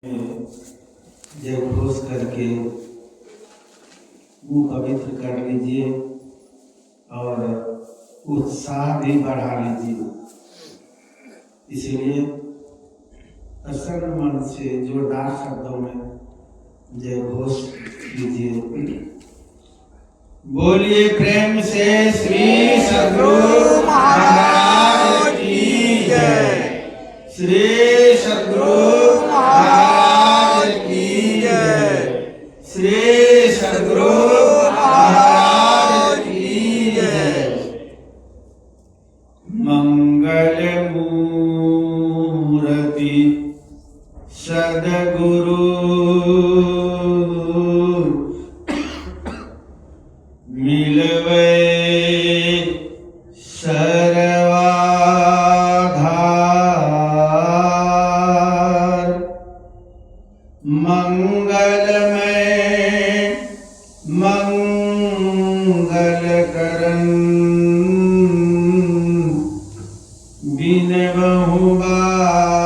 में जय घोष करके मुँह पवित्र कर लीजिए और उत्साह भी बढ़ा लीजिए। इसलिए प्रसन्न मन से जोरदार शब्दों में जय घोष कीजिए। बोलिए प्रेम से श्री सद्गुरु महाराज की जय। श्री सद्गुरु महाराज की जय। श्री सद्गुरु महाराज की जय। मंगल मूर्ति सद्गुरु मिलवे सर्वाधार। मंगलमय मंगल करन बिनवहु बारंबार।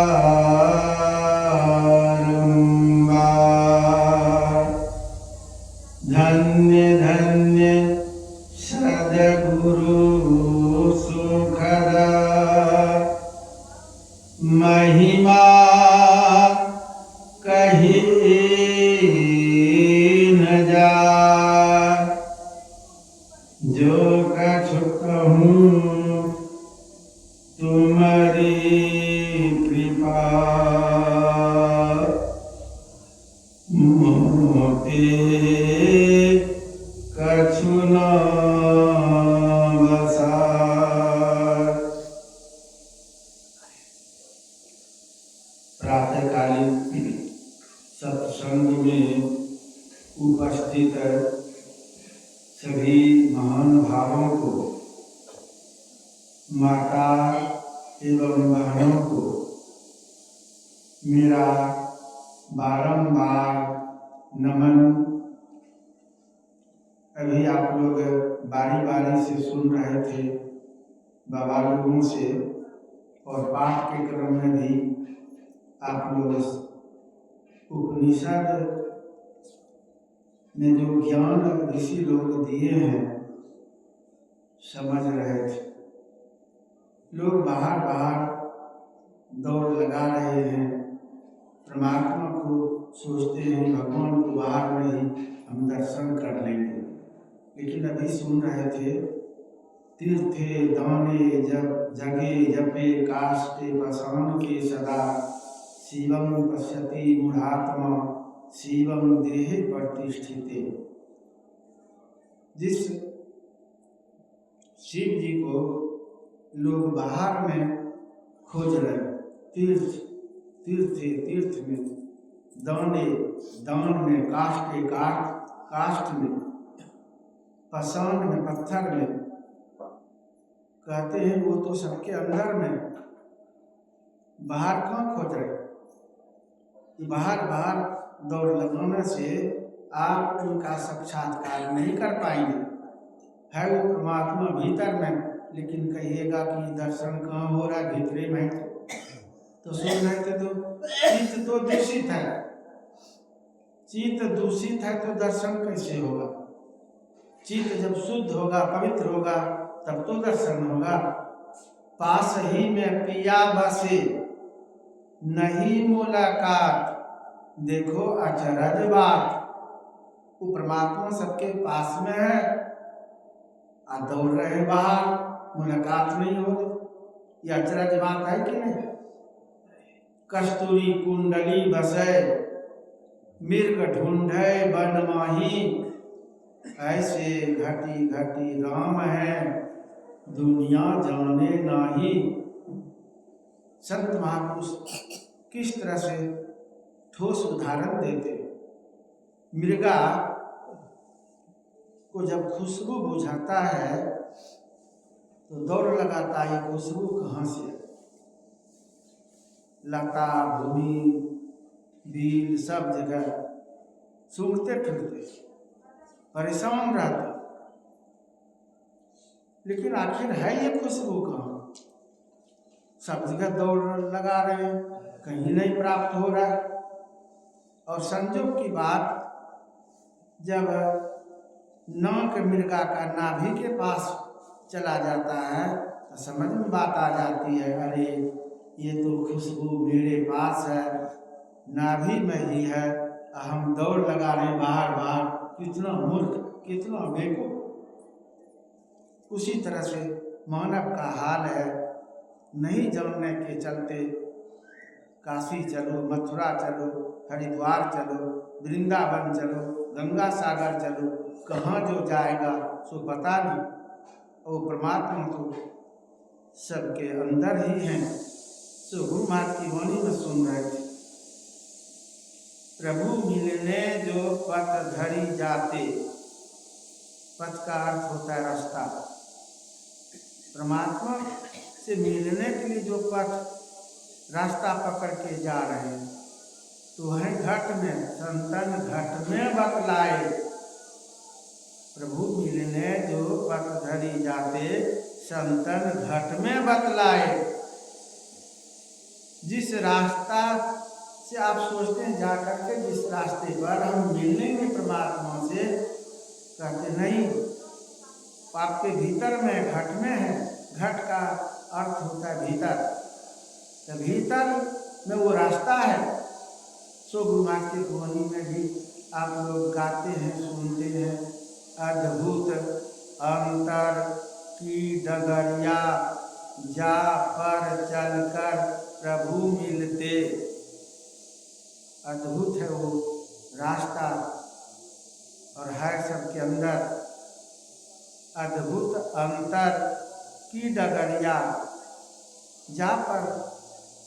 धन्य धन्य सद्गुरु सुखदा महिमा कही न जाय। जो कछु कहूँ तुम्हारी कृपा मोते कछु न बसाय। प्रातःकालीन सत्संग में उपस्थित सभी महान भावों को, माता एवं बहनों को मेरा बारंबार नमन। अभी आप लोग बारी बारी से सुन रहे थे बाबा लोगों से, और पाठ के क्रम में भी आप लोग उपनिषद में जो ज्ञान ऋषि लोग दिए हैं समझ रहे थे। लोग बाहर बाहर दौड़ लगा रहे हैं, परमात्मा को सोचते हैं भगवान को बाहर नहीं हम दर्शन कर लेंगे। लेकिन अभी सुन रहे थे तीर्थे दाने जब जगे जपे काष्ठे पाषाण के सदा शिवम पश्यति मूढ़ात्मा शिवम देहे प्रतिष्ठिते। जिस शिव जी को लोग बाहर में खोज रहे, तीर्थ तीर्थ में, दाने दान में, काष्ठ में, पाषाण में, पत्थर में, कहते हैं वो तो सबके अंदर में, बाहर कहाँ खोज रहे। बाहर बाहर दौड़ लगाने से आप उनका साक्षात्कार नहीं कर पाएंगे। है वो परमात्मा भीतर में, लेकिन कहिएगा कि दर्शन कहाँ हो रहा है, भीतरे में। तो सुन रहे थे तो चित्त तो दूषित है, चित्त दूषित है तो दर्शन कैसे होगा। चित्त जब शुद्ध होगा, पवित्र होगा, तब तो दर्शन होगा। पास ही में पिया बसे नहीं मुलाकात, देखो अचरज बात। वो परमात्मा सबके पास में है, आप दौड़ रहे बाहर, मुलाकात नहीं हो रही। ये अचरज बात है कि नहीं। कस्तूरी कुंडली बसे मिर्ग ढूंढे बन माही, ऐसे घटी घटी राम है दुनिया जाने नाही। संत महापुरुष किस तरह से ठोस उदाहरण देते। मृगा को जब खुशबू बुझाता है तो दौड़ लगाता है, खुशबू कहाँ से। लता भूमि बील सब जगह सूंघते फिरते परेशान रहते, लेकिन आखिर है ये खुशबू कहाँ। सब जगह दौड़ लगा रहे हैं, कहीं नहीं प्राप्त हो रहा है। और संजोग की बात, जब नाक मृगा का नाभि के पास चला जाता है तो समझ में बात आ जाती है, अरे ये तो खुशबू मेरे पास है, नाभि में ही है, हम दौड़ लगा रहे बाहर बाहर, कितना मूर्ख, कितना बेवकूफ। उसी तरह से मानव का हाल है, नहीं जानने के चलते काशी चलो, मथुरा चलो, हरिद्वार चलो, वृंदावन चलो, गंगा सागर चलो, कहाँ जो जाएगा सो पता नहीं। और परमात्मा तो सबके अंदर ही हैं। सो गुरु महाराज की वाणी में सुन रहे थे, प्रभु मिलने जो पथ धरी जाते, पथ का अर्थ होता है रास्ता। परमात्मा से मिलने के लिए जो पथ रास्ता पकड़ के जा रहे हैं तो है घट में, संतन घट में बतलाए। प्रभु मिलने जो पथ धरी जाते, संतन घट में बतलाए। जिस रास्ता से आप सोचते हैं जा करके, जिस रास्ते पर हम मिलेंगे परमात्मा से, कहते नहीं, आपके भीतर में, घट में है। घट का अर्थ होता है भीतर, तो भीतर में वो रास्ता है। सो गुरु महाराज की वाणी में भी आप लोग गाते हैं, सुनते हैं, अद्भुत अंतर की डगरिया, जा पर चलकर प्रभु मिलते। अद्भुत है वो रास्ता और है सबके अंदर। अद्भुत अंतर की डगरिया, जा पर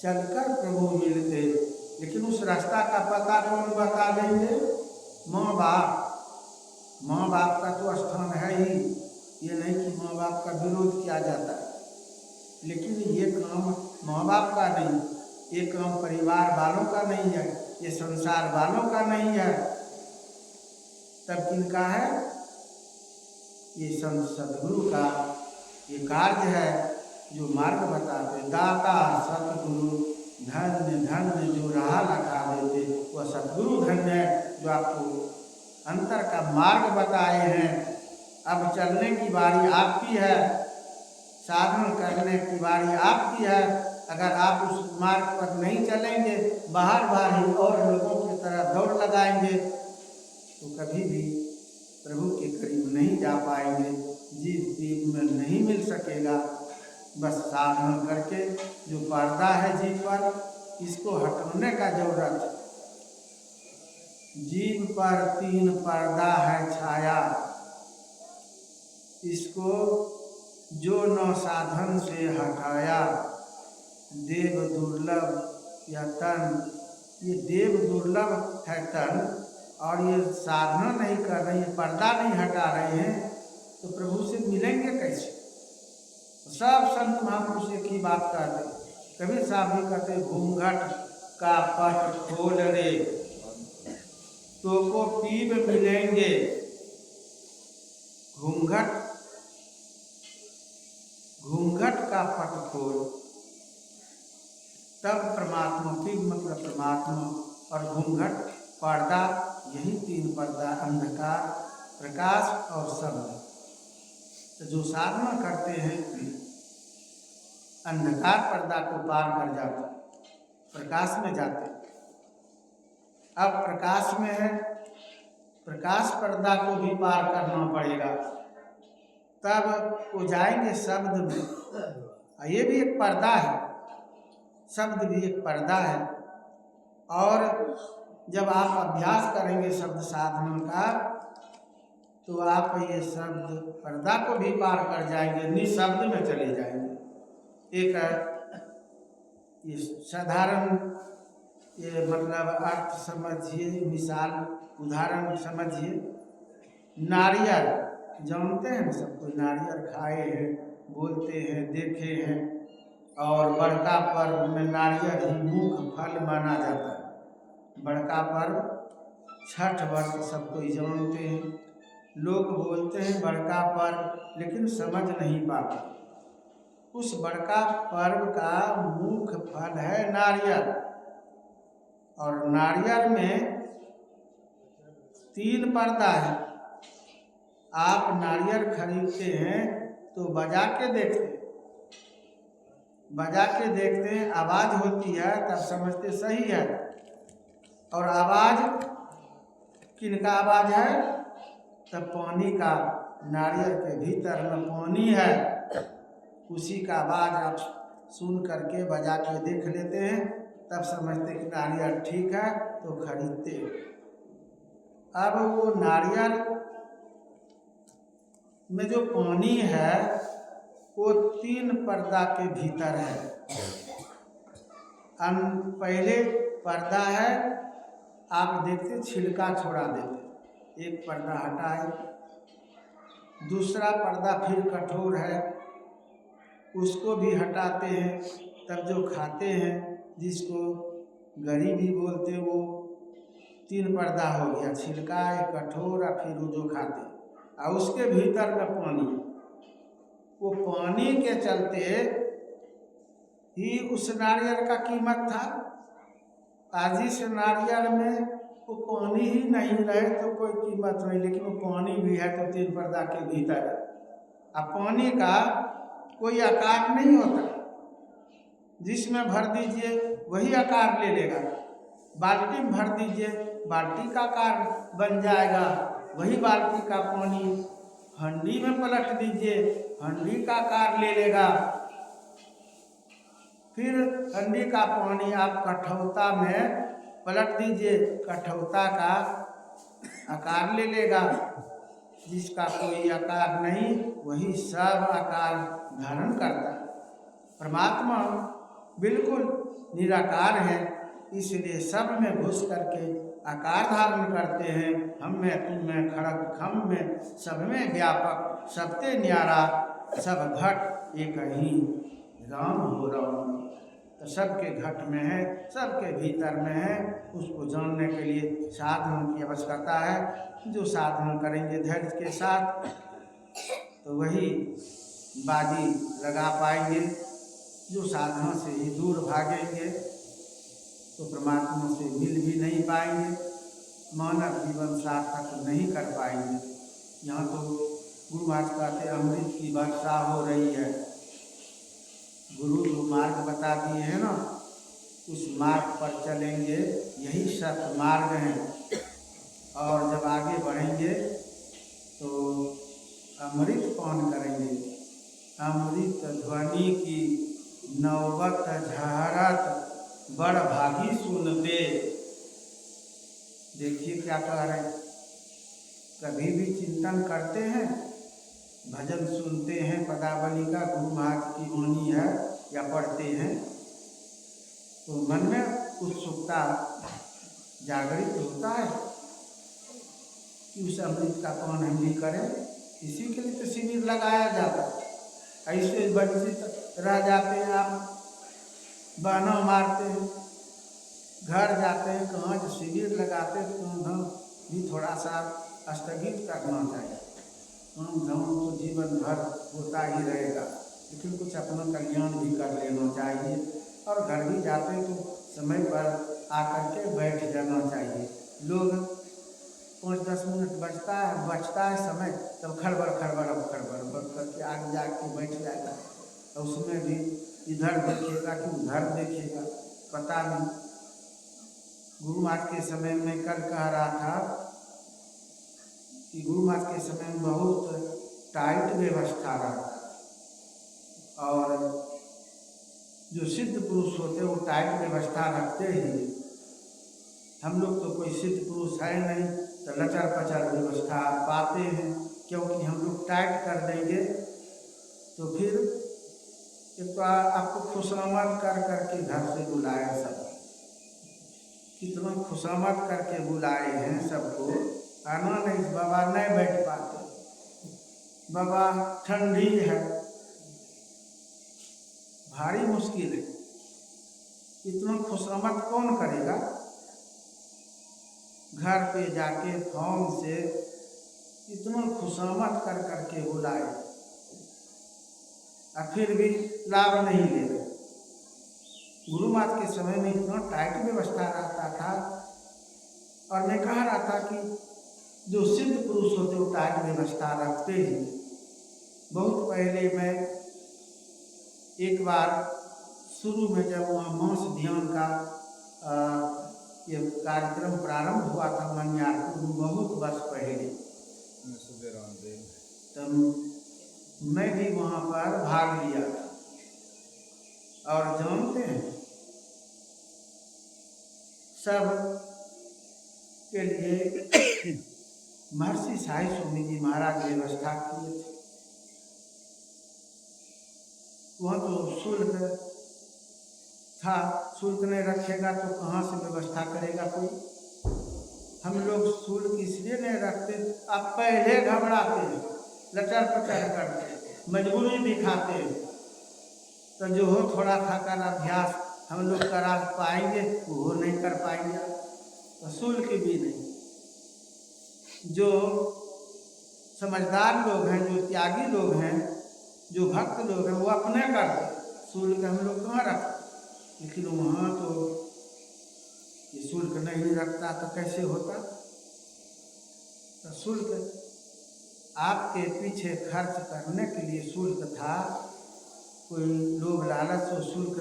चलकर प्रभु मिलते। लेकिन उस रास्ता का पता कौन बता देंगे? माँ बाप। माँ बाप का तो स्थान है ही, ये नहीं कि माँ बाप का विरोध किया जाता है, लेकिन ये काम माँ बाप का नहीं, ये काम परिवार वालों का नहीं है, ये संसार वालों का नहीं है। तब किनका है? ये संत सद्गुरु का ये कार्य है जो मार्ग बताते। दाता सतगुरु धन्य धन्य, जो राह लगा देते वह सतगुरु धन्य है, जो आपको अंतर का मार्ग बताए हैं। अब चलने की बारी आपकी है, साधन करने की बारी आपकी है। अगर आप उस मार्ग पर नहीं चलेंगे, बाहर बाहर ही और लोगों की तरह दौड़ लगाएंगे, तो कभी भी प्रभु के करीब नहीं जा पाएंगे, जीव जीव में नहीं मिल सकेगा। बस साधन करके जो पर्दा है जीव पर, इसको हटाने का जरूरत है। जीव पर 3 पर्दा है छाया, इसको जो न साधन से हटाया। देव दुर्लभ यह तन, ये देव दुर्लभ है तन, और ये साधना नहीं कर रहे हैं, पर्दा नहीं हटा रहे हैं, तो प्रभु से मिलेंगे कैसे? सब संत महापुरुष एक ही बात कहते। कबीर साहब भी कहते, घूंघट का पट खोल रे, तो को पीब मिलेंगे। घूंघट का पट खोल, तब परमात्मा, पीब मतलब परमात्मा, और घूंघट पर्दा, यही 3 पर्दा, अंधकार, प्रकाश और शब्द। तो जो साधना करते हैं अंधकार पर्दा को पार कर जाते, प्रकाश में जाते। अब प्रकाश में है, प्रकाश पर्दा को भी पार करना पड़ेगा, तब वो जाएंगे शब्द में। ये भी एक पर्दा है, शब्द भी एक पर्दा है। और जब आप अभ्यास करेंगे शब्द साधना का, तो आप ये शब्द पर्दा को भी पार कर जाएंगे, निशब्द में चले जाएंगे। एक ये साधारण, ये मतलब अर्थ समझिए, मिसाल उदाहरण समझिए। नारियल जानते हैं, सब कोई नारियल खाए हैं, बोलते हैं, देखे हैं, और बड़का पर्व में नारियल ही मुख्य फल माना जाता है। बड़का पर्व छठ व्रत सब कोई जानते हैं, लोग बोलते हैं बड़का पर्व, लेकिन समझ नहीं पाते। उस बड़का पर्व का मुख्य फल है नारियल, और नारियल में 3 पर्दा है। आप नारियल खरीदते हैं तो बजा के देखते हैं, आवाज़ होती है तब समझते सही है। और आवाज़ किनका आवाज़ है? तब पानी का, नारियल के भीतर में पानी है, उसी का आवाज़ आप सुन करके बजा के देख लेते हैं, तब समझते कि नारियल ठीक है तो खरीदते हो। अब वो नारियल में जो पानी है वो 3 पर्दा के भीतर है। पहले पर्दा है, आप देखते छिलका छोड़ा देते, एक पर्दा हटाए, दूसरा पर्दा फिर कठोर है, उसको भी हटाते हैं, तब जो खाते हैं जिसको गरी भी बोलते, वो 3 पर्दा हो गया, छिलका, एक कठोर और फिर वो जो खाते, और उसके भीतर का पानी। वो पानी के चलते ही उस नारियल का कीमत था। आज इस नारियल में वो पानी ही नहीं रहे तो कोई कीमत नहीं, लेकिन वो पानी भी है तो 3 पर्दा के भीतर है। अब पानी का कोई आकार नहीं होता, जिसमें भर दीजिए वही आकार ले लेगा। बाल्टी में भर दीजिए, बाल्टी का आकार बन जाएगा, वही बाल्टी का पानी। हंडी में पलट दीजिए, हंडी का आकार ले लेगा। फिर हंडी का पानी आप कठौता में पलट दीजिए, कठौता का आकार ले लेगा। जिसका कोई आकार नहीं वही सब आकार धारण करता है। परमात्मा बिल्कुल निराकार है, इसलिए सब में घुस करके आकार धारण करते हैं। हम में, तुम में, खड़ग खम में, सब में व्यापक, सबते न्यारा, सब घट एक ही राम हो राम। तो सबके घट में है, सबके भीतर में है। उसको जानने के लिए साधन की आवश्यकता है। जो साधन करेंगे धैर्य के साथ तो वही बाजी लगा पाएंगे। जो साधना से ही दूर भागेंगे तो परमात्मा से मिल भी नहीं पाएंगे, मानव जीवन सार्थक नहीं कर पाएंगे। यहाँ तो गुरु महाराज कहते अमृत की वर्षा हो रही है। गुरु जो मार्ग बता दिए हैं ना, उस मार्ग पर चलेंगे, यही सत्य मार्ग है। और जब आगे बढ़ेंगे तो अमृत पान करेंगे। अमृत ध्वनि की नौबत झहरत बड़ भागी सुनते। देखिए क्या कह रहे हैं, कभी भी चिंतन करते हैं, भजन सुनते हैं, पदावली का गुरु महाराज की वाणी है या पढ़ते हैं, तो मन में उत्सुकता जागृत होता है कि उस अमृत का पान हम भी करें। इसी के लिए तो शिविर लगाया जाता है। ऐसे वंचित रह जाते हैं, आप बहना मारते हैं, घर जाते हैं, कहाँ जो शिविर लगाते हैं तो हम भी थोड़ा सा स्थगित करना चाहिए। काम धाम तो जीवन भर होता ही रहेगा, लेकिन कुछ अपना कल्याण भी कर लेना चाहिए। और घर भी जाते हैं तो समय पर आकर के बैठ जाना चाहिए। लोग 5-10 मिनट बचता है समय, तब खड़बड़ करके आगे जाके बैठ जाएगा। तो उसमें भी इधर देखेगा कि उधर देखेगा, पता नहीं। गुरु महाराज के समय में कल कह रहा था कि गुरु महाराज के समय में बहुत टाइट व्यवस्था रहा, और जो सिद्ध पुरुष होते वो टाइट व्यवस्था रखते ही। हम लोग तो कोई सिद्ध पुरुष है नहीं, तो लचर पचर व्यवस्था पाते हैं, क्योंकि हम लोग टाइट कर देंगे तो फिर एक तो आपको खुशामद कर करके घर से बुलाए। सब कितना खुशामद करके बुलाए हैं सबको, आना नहीं, बाबा नहीं बैठ पाते, बाबा ठंडी है, भारी मुश्किल है। इतना खुशामद कौन करेगा? घर पे जाके फोन से इतना खुशामद कर करके बुलाए और फिर भी लाभ नहीं ले रहे। गुरु महाराज के समय में इतना टाइट व्यवस्था रहता था। और मैं कह रहा था कि जो सिद्ध पुरुष होते वो टाइट व्यवस्था रखते ही। बहुत पहले मैं एक बार शुरू में जब वहाँ मांस ध्यान का ये कार्यक्रम प्रारंभ हुआ था मनियारपुर में, बहुत वर्ष पहले, तब मैं भी वहाँ पर भाग लिया था। और जानते हैं, सब के लिए महर्षि साई स्वामी जी महाराज व्यवस्था किए थे। वहाँ तो शुल्क था, शुल्क नहीं रखेगा तो कहाँ से व्यवस्था करेगा कोई। हम लोग शुल्क इसलिए नहीं रखते, अब पहले घबराते, लटर पटर करते, मजबूरी दिखाते, तो जो हो थोड़ा था कर अभ्यास हम लोग करा पाएंगे वो नहीं कर पाएंगे, तो शुल्क भी नहीं। जो समझदार लोग हैं, जो त्यागी लोग हैं, जो भक्त लोग हैं, वो अपने करते, शुल्क हम लोग कहाँ रखते। लेकिन वहाँ तो ये शुल्क नहीं रखता तो कैसे होता। तो शुल्क आपके पीछे खर्च करने के लिए शुल्क था, कोई लोभ लालच से शुल्क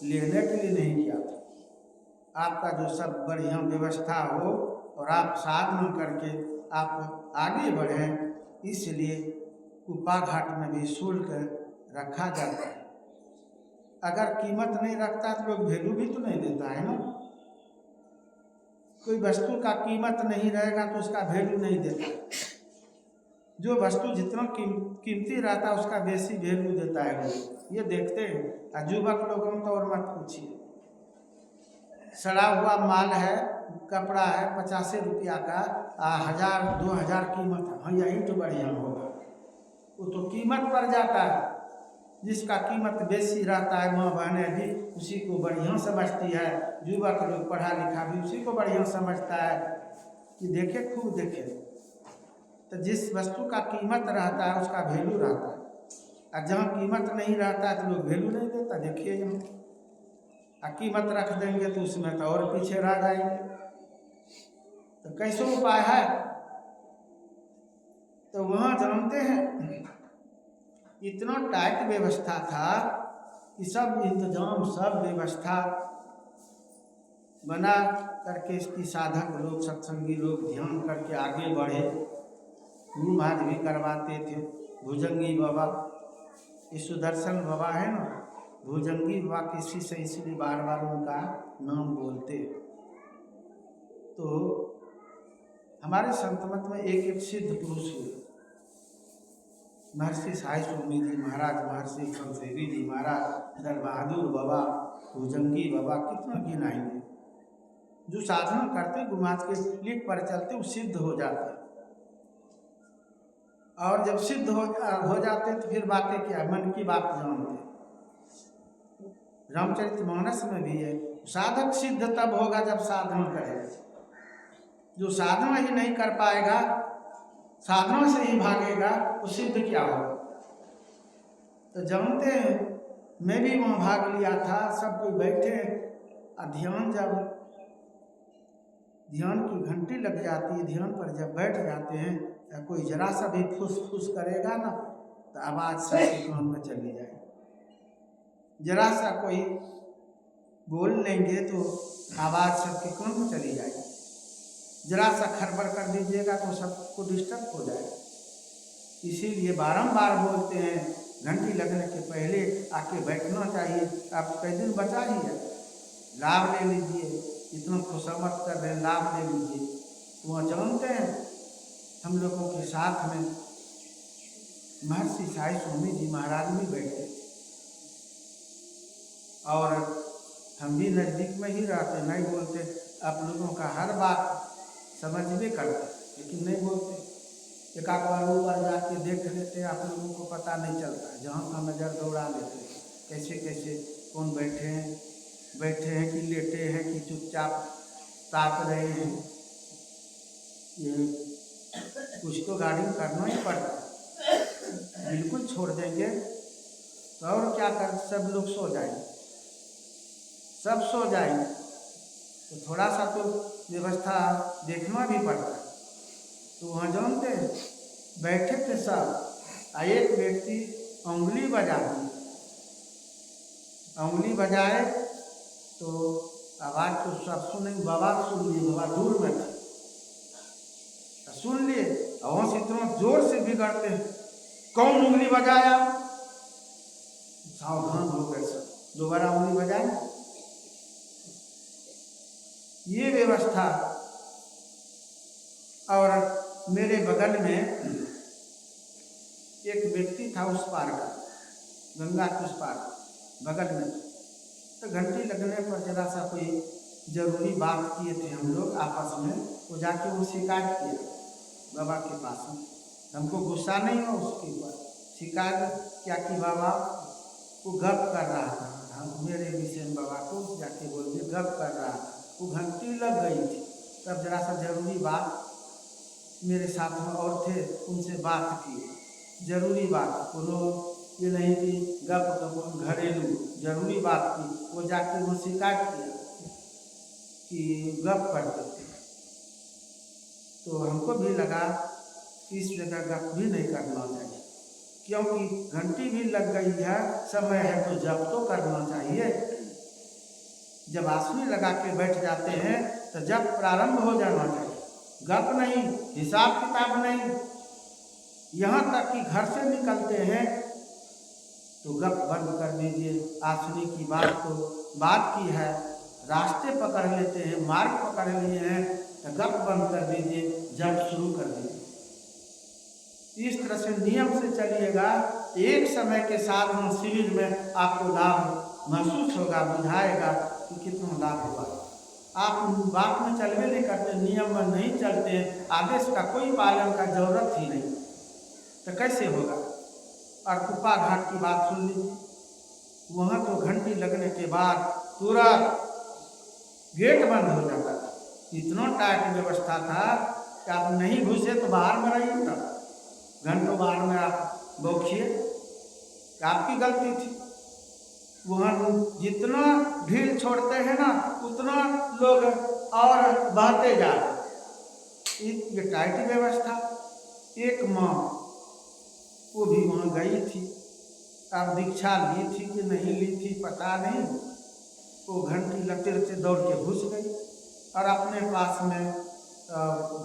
लेने के लिए नहीं किया था। आपका जो सब बढ़िया व्यवस्था हो और आप साधन करके आप आगे बढ़ें, इसलिए कुप्पा घाट में भी शुल्क रखा जाता है। अगर कीमत नहीं रखता तो लोग वैल्यू भी तो नहीं देता है ना। कोई वस्तु का कीमत नहीं रहेगा तो उसका वैल्यू नहीं देता। जो वस्तु जितना कीमती रहता है उसका बेसी वैल्यू देता है लोग, ये देखते हैं। और युवक लोगों तो और मत पूछिए, सड़ा हुआ माल है, कपड़ा है 50 रुपया का, 1000-2000 कीमत है, हाँ यही तो बढ़िया होगा, वो तो कीमत पर जाता है। जिसका कीमत बेसी रहता है, माँ बहनें भी उसी को बढ़िया समझती है, युवक लोग पढ़ा लिखा भी उसी को बढ़िया समझता है कि देखे खूब देखे। तो जिस वस्तु का कीमत रहता है उसका वैल्यू रहता है, और जहाँ कीमत नहीं रहता है तो लोग वैल्यू नहीं देता। देखिए यहाँ कीमत रख देंगे तो उसमें तो और पीछे रह जाएंगे। तो कैसे उपाय है, तो वहाँ जानते हैं इतना टाइट व्यवस्था था कि सब इंतजाम, सब व्यवस्था बना करके इसकी साधक लोग, सत्संगी लोग ध्यान करके आगे बढ़े। गुरु महाराज भी करवाते थे। भुजंगी बाबा, ये सुदर्शन बाबा है ना, भुजंगी बाबा किसी से इसलिए बार बार उनका नाम बोलते। तो हमारे संत मत में एक सिद्ध पुरुष हुए, महर्षि साई स्वामी जी महाराज, महर्षि शमशेरी जी महाराज, दल बहादुर बाबा, भुजंगी बाबा, कितना गिनाएंगे। जो साधना करते गुरु महाराज के लिए पर चलते वो सिद्ध हो जाते। और जब सिद्ध हो जाते तो फिर बातें क्या, मन की बात जानते। रामचरितमानस में भी है, साधक सिद्ध तब होगा जब साधना करेगा। जो साधना ही नहीं कर पाएगा, साधना से ही भागेगा, वो सिद्ध क्या होगा। तो जानते हैं, मैं भी वहाँ भाग लिया था, सब कोई बैठे ध्यान, जब ध्यान की घंटी लग जाती है, ध्यान पर जब बैठ जाते हैं, या कोई जरा सा भी फुस फुस करेगा ना तो आवाज़ सबके कान में चली जाएगी। जरा सा कोई बोल लेंगे तो आवाज़ सबके कान में चली जाएगी। जरा सा खरबर कर दीजिएगा तो सबको डिस्टर्ब हो जाएगा। इसीलिए बारंबार बोलते हैं, घंटी लगने के पहले आके बैठना चाहिए। आप कई दिन बचा ही है, लाभ ले लीजिए, इतना खुशामद कर रहे हैं, लाभ ले लीजिए। तो वहाँ जानते हैं हम लोगों के साथ में महर्षि साई स्वामी जी महाराज भी बैठे, और हम भी नज़दीक में ही रहते, नहीं बोलते। आप लोगों का हर बात समझ भी करते, लेकिन नहीं बोलते। एक आध बार ऊपर जाके देख लेते, आप लोगों को पता नहीं चलता, जहाँ का नज़र दौड़ा लेते, कैसे कैसे कौन बैठे हैं कि लेटे हैं कि चुपचाप ताक रहे हैं। ये कुछ तो गाड़ी करना ही पड़ता, बिल्कुल छोड़ देंगे तो और क्या कर, सब लोग सो जाएंगे, सब सो जाएंगे, तो थोड़ा सा तो व्यवस्था देखना भी पड़ता है। तो वहाँ जानते हैं बैठे थे सब, एक व्यक्ति उंगली बजा दी, उंगली बजाए तो आवाज़ तो सब सुने, बाबा सुन लिए, बाबा दूर में थे, सुन लिए, और वहाँ से इतना जोर से बिगड़ते हैं, कौन उंगली बजाया, सावधान हो गए सब, दोबारा उंगली बजाए। ये व्यवस्था। और मेरे बगल में एक व्यक्ति था उस पार का, गंगा के उस पार बगल में, तो घंटी लगने पर जरा सा कोई जरूरी बात किए थे हम लोग आपस में, वो जाके वो शिकायत किया बाबा के पास में। हमको गुस्सा नहीं हो उसके ऊपर, शिकायत क्या कि बाबा वो गप कर रहा था, हम मेरे विषय में बाबा को जाके बोल दिए गप कर रहा था, वो घंटी लग गई थी, तब जरा सा जरूरी बात, मेरे साथ में और थे उनसे बात की, जरूरी बात, कोनो ये नहीं कि गप घरेलू जरूरी बात की, वो जाके वो शिकायत किया कि गप करते थे। तो हमको भी लगा कि इस जगह गप भी नहीं करना चाहिए, क्योंकि घंटी भी लग गई है, समय है तो जप तो करना चाहिए। जब आसनी लगा के बैठ जाते हैं तो जप प्रारंभ हो जाना चाहिए, गप नहीं, हिसाब किताब नहीं। यहाँ तक कि घर से निकलते हैं तो गप बंद कर दीजिए, आसनी की बात तो बात की है, रास्ते पकड़ लेते हैं, मार्ग पकड़ लिए हैं तो गप बंद कर दीजिए, जप शुरू कर दीजिए। इस तरह से नियम से चलिएगा, एक समय के साथ हम शिविर में आपको लाभ महसूस होगा, बुझाएगा कि कितना लाभ हुआ। आप बात में चलवे नहीं करते, नियम में नहीं चलते, आदेश का कोई पालन का जरूरत ही नहीं, तो कैसे होगा। और कुप्पा घाट की बात सुन लीजिए, वहाँ तो घंटी लगने के बाद तुरंत गेट बंद हो जाता था, इतना टाइट व्यवस्था था कि आप नहीं घुसे तो बाहर में रहिए, तब घंटों बाहर में आप बौखिए, आपकी गलती थी। वहाँ जितना ढील छोड़ते हैं ना, उतना लोग और बहते जाते, ये टाइट व्यवस्था। एक माँ वो भी वहाँ गई थी, अब दीक्षा ली थी कि नहीं ली थी पता नहीं, वो घंटी लगते लगते दौड़ के घुस गई और अपने पास में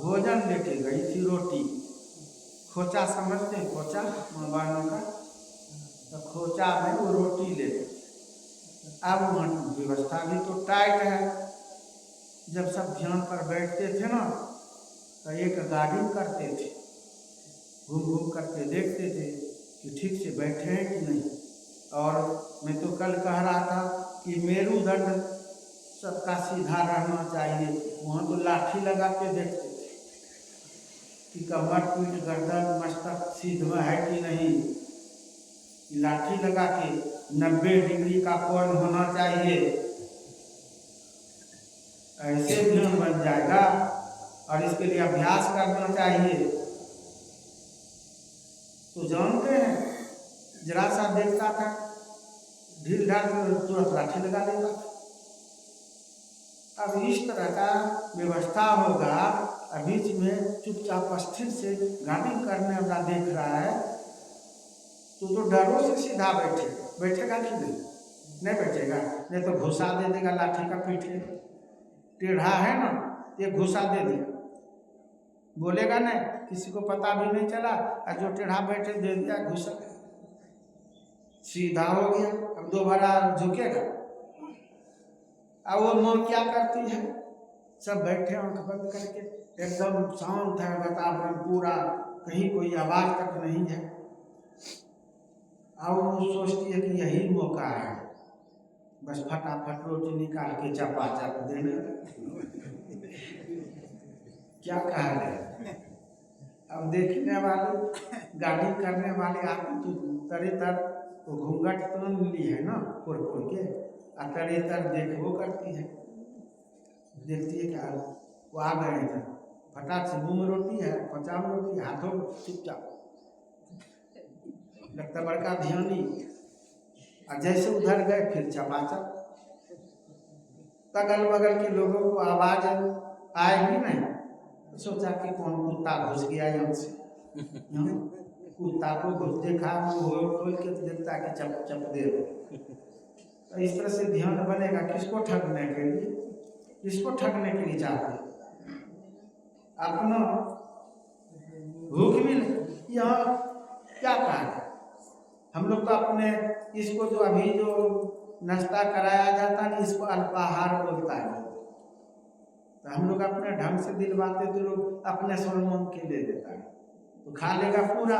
भोजन लेके गई थी, रोटी, खोचा समझते हैं, खोचा बहनों का, तो खोचा में वो रोटी ले गई। अब व्यवस्था भी तो टाइट है, जब सब ध्यान पर बैठते थे ना तो एक गाड़ी करते थे, घूम घूम करके देखते थे कि ठीक से बैठे हैं कि नहीं। और मैं तो कल कह रहा था कि मेरुदंड सबका सीधा रहना चाहिए, वहाँ तो लाठी लगा के देखते थे कि कमर पीठ गर्दन मस्तक सीधा है कि नहीं, लाठी लगा के 90 डिग्री का कोण होना चाहिए, ऐसे ध्यान बन जाएगा। और इसके लिए अभ्यास करना चाहिए। तो जानते हैं, जरा सा देखता था ढील ढाल तुरंत लाठी लगा लेता था। अब इस तरह का व्यवस्था होगा, बीच में चुपचाप स्थिर से गाड़ी करने वाला देख रहा है तो डरों से सीधा बैठेगा कि नहीं बैठेगा, नहीं तो घुसा दे देगा लाठी का पीछे, टेढ़ा है ना, ये घुसा दे दिया, बोलेगा नहीं, किसी को पता भी नहीं चला, और जो टेढ़ा बैठे दे दिया घुसा, सीधा हो गया। अब दोबारा झुकेगा। अब वो माँ क्या करती है, सब बैठे आंख बंद करके, एकदम शांत है वातावरण पूरा, कहीं कोई आवाज तक नहीं है। अब वो सोचती है कि यही मौका है, बस फटाफट रोटी निकाल के चपाचप देना। क्या कह रहे, अब देखने वाले गाड़ी करने वाले आदमी तो तरेतर वो घूंघट तो ली है ना फोड़ के, और तरेतर देखो करती है, देखती है क्या वो आ गए थे, फटाक से मुंह में रोटी है, पचाम रोटी, हाथों चुपचाप, लगता बड़का ध्यानी। और जैसे उधर गए फिर चपाचप, अगल बगल के लोगों को आवाज आएगी नहीं, सोचा कि कौन कुत्ता घुस गया यहाँ से, कुत्ता को घुस देखा वो खोल के तो देखता कि चप चप दे रहे। तो इस तरह से ध्यान बनेगा किसको ठगने के लिए, किसको ठगने के लिए चाहते अपना भूख भी यहाँ क्या कहा है। हम लोग तो अपने इसको जो अभी जो नाश्ता कराया जाता है इसको अल्पाहार बोलता है। तो हम लोग अपने ढंग से दिलवाते तो लोग अपने स्वरमन के ले देता है, तो खा लेगा पूरा।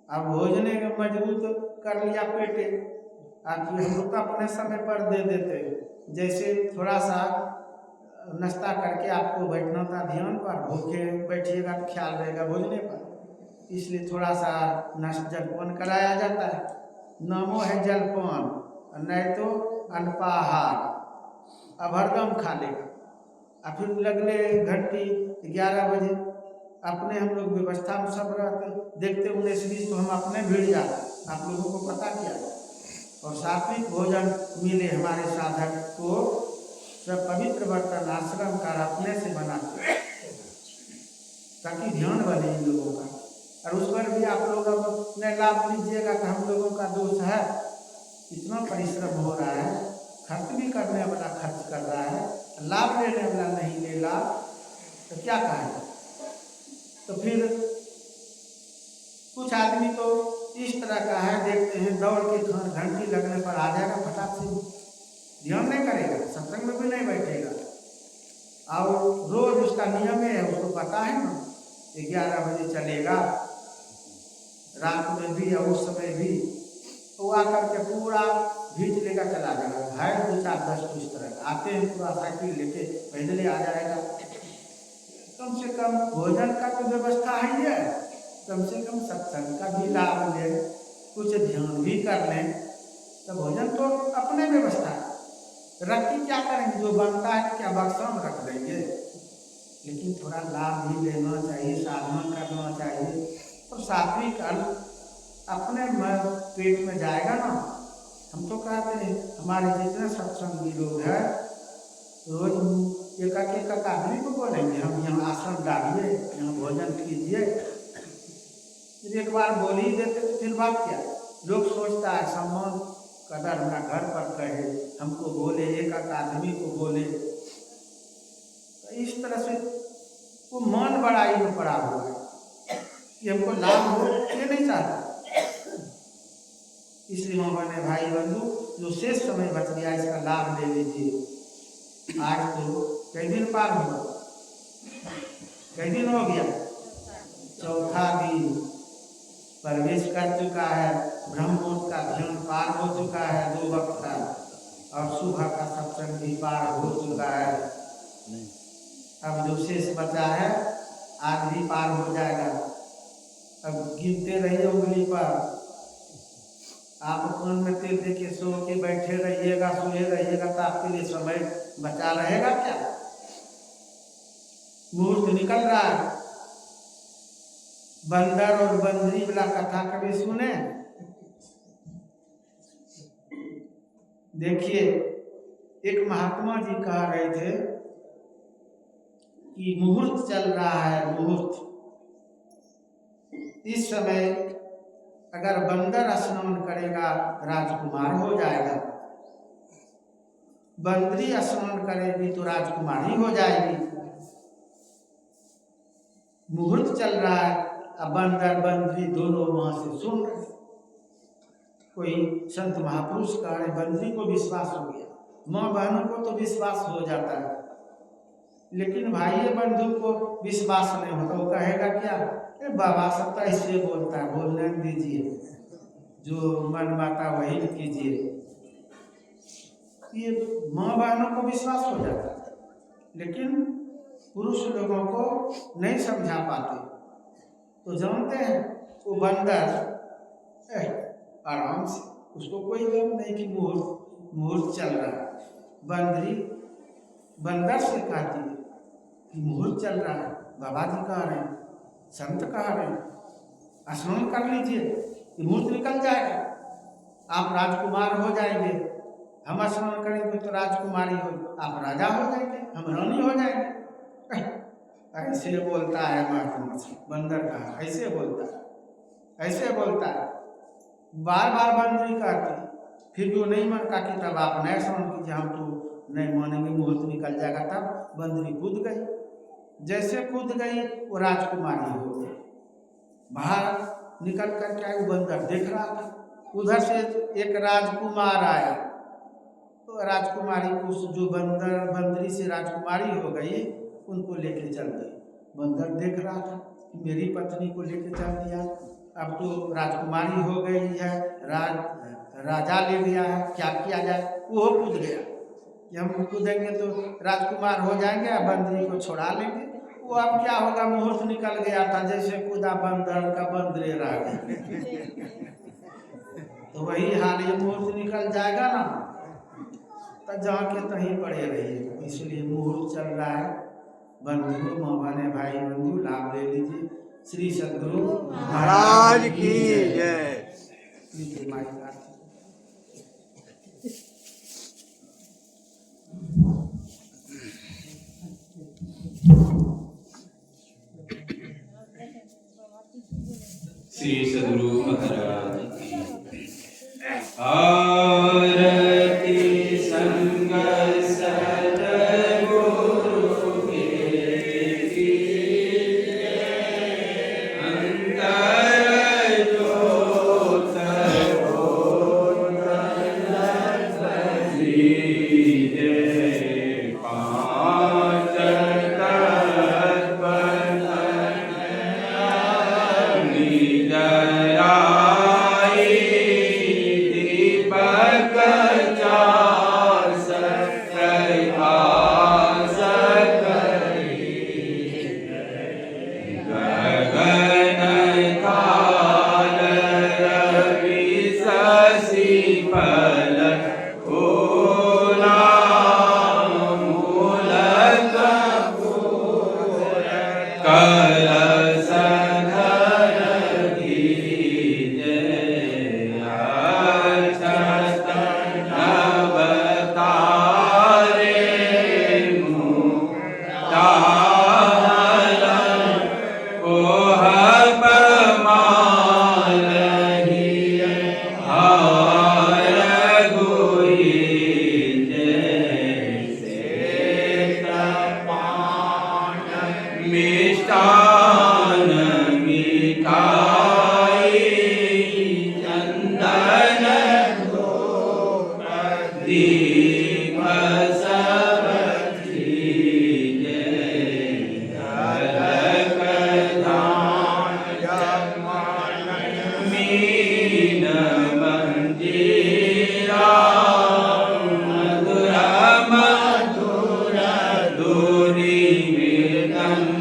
अब भोजने का मजबूत कर लिया पेटे, आप हम लोग तो अपने समय पर दे देते। जैसे थोड़ा सा नाश्ता करके आपको बैठना था ध्यान पर, भूखे बैठिएगा तो ख्याल रहेगा भोजने पर, इसलिए थोड़ा सा जलपान कराया जाता है। नामो है जलपान, नहीं तो अल्पाहार। अब हरदम खा लेगा। और फिर लगले घंटी 11 बजे अपने हम लोग व्यवस्था में सब रहते देखते 19-20 तो हम अपने भीड़ जाते, आप लोगों को पता क्या है। और सात्विक भोजन मिले हमारे साधक को, सब पवित्र बर्तन आश्रम का अपने से बनाते ताकि ध्यान बने इन लोगों का। और उस पर भी आप लोग अब न लाभ लीजिएगा कि हम लोगों का दोष है, इतना परिश्रम हो रहा है, खर्च भी करने वाला खर्च कर रहा है, लाभ लेने वाला नहीं ले लाभ, तो क्या कहें। तो फिर कुछ आदमी तो इस तरह का है, देखते हैं दौड़ के घंटी लगने पर आ जाएगा फटाक से, ध्यान नहीं करेगा, सत्संग में भी नहीं बैठेगा। और रोज उसका नियम है, उसको पता है ना 11 बजे चलेगा, रात में भी और उस समय भी, तो आकर के पूरा भीज लेकर चला जाएगा। है 2-4-10 इस तरह आते हैं, पूरा साइकिल लेके पैदल आ जाएगा। कम से कम भोजन का तो व्यवस्था है ये, कम से कम सत्संग का भी लाभ लें, कुछ ध्यान भी कर लें, तो भोजन तो अपने व्यवस्था है। रख के क्या करेंगे, जो बनता है क्या बक्सा में रख देंगे, लेकिन थोड़ा लाभ भी लेना चाहिए, साधना करना चाहिए। और सात्विक अन्न अपने पेट में जाएगा ना। हम तो कहते हैं हमारे जितने सत्संगी लोग हैं रोज एक आदमी को बोलेंगे हम यहाँ आश्रम डालिए, यहाँ भोजन कीजिए। एक बार बोल ही देते तो फिर बात क्या, लोग सोचता है सम्मान कदर अपना घर पर कहे, हमको बोले, एक आदमी को बोले, तो इस तरह से वो मन बड़ाई में पड़ा हुआ है कि हमको लाभ हो, ये नहीं चाहता। इसलिए मैंने भाई बंधु जो शेष समय बच गया इसका लाभ ले लीजिए। आज तो कई दिन पार हुआ, कई दिन हो गया, चौथा दिन प्रवेश कर चुका है, ब्रह्मोत्सव का ध्यान पार हो चुका है 2 वक्त का, और सुबह का सत्संग भी पार हो चुका है। अब जो शेष बचा है आज भी पार हो जाएगा। अब गिनते रहिए उंगली पर, आप कान में तेल दे के सो के बैठे रहिएगा, सोए रहिएगा, तो आपके लिए समय बचा रहेगा क्या। मुहूर्त निकल रहा है। बंदर और बंदरी वाला कथा कभी सुने? देखिए एक महात्मा जी कह रहे थे कि मुहूर्त चल रहा है, मुहूर्त, इस समय अगर बंदर स्नान करेगा राजकुमार हो जाएगा, बंदरी स्नान करेगी तो राजकुमारी हो जाएगी। मुहूर्त चल रहा है, अब बंदर बंदरी दोनों वहां से सुन रहे। कोई संत महापुरुष कह रहे बंदरी को विश्वास हो गया, माँ बहनों को तो विश्वास हो जाता है, लेकिन भाई बंधु को विश्वास नहीं होता। वो कहेगा क्या, बाबा सब तो ऐसे बोलता है, बोलने दीजिए, जो मन माता वही कीजिए। ये माँ बहनों को विश्वास हो जाता है, लेकिन पुरुष लोगों को नहीं समझा पाते। तो जानते हैं वो बंदर आराम से, उसको कोई गम नहीं कि मुहूर्त चल रहा है। बंदरी बंदर से कहती है कि मुहूर्त चल रहा है, बाबा जी कह रहे हैं, संत कह रहे हैं, स्नान कर लीजिए, मुहूर्त निकल जाएगा, आप राजकुमार हो जाएंगे। हम स्नान करेंगे तो राजकुमारी हो, आप राजा हो जाएंगे, हम रानी हो जाएंगे। ऐसे बोलता है मगरमच्छ, बंदर का ऐसे बोलता है, ऐसे बोलता है। बार बार बंदरी कहती, फिर भी वो नहीं मानता कि तब आप नहीं समझ कीजिए, हम तो नहीं मानेंगे, मुहूर्त निकल जाएगा। तब बंदरी कूद गई, जैसे कूद गई वो राजकुमारी हो गई। बाहर निकल कर के वो बंदर देख रहा था, उधर से एक राजकुमार आया, तो राजकुमारी उस जो बंदरी से राजकुमारी हो गई उनको लेके चल गई। बंदर देख रहा था कि मेरी पत्नी को लेके चल दिया, अब तो राजकुमारी हो गई है, राजा ले गया है, क्या किया जाए। वो कूद गया कि हम कूदेंगे तो राजकुमार हो जाएंगे, अब बंदरी को छोड़ा लेंगे। वो अब क्या होगा, मुहूर्त निकल गया था, जैसे कूदा बंदर का बंदरे रह गया। तो वही हाल, ये मुहूर्त निकल जाएगा ना तो जहाँ के तहीं पड़े रहिए। इसलिए मुहूर्त चल रहा है, बंधु मोहने भाई बंधु लाभ ले लीजिए। श्री सद्गुरु महाराज की जय। श्री सद्गुरु महाराज की आरती संग सद्गुरु के अंतर ज्योत मिष्टान मिठाई चंदन दीप सब चीजे झलक धाम मीन मंजीरा मधुर मधुर दूरी मृदंग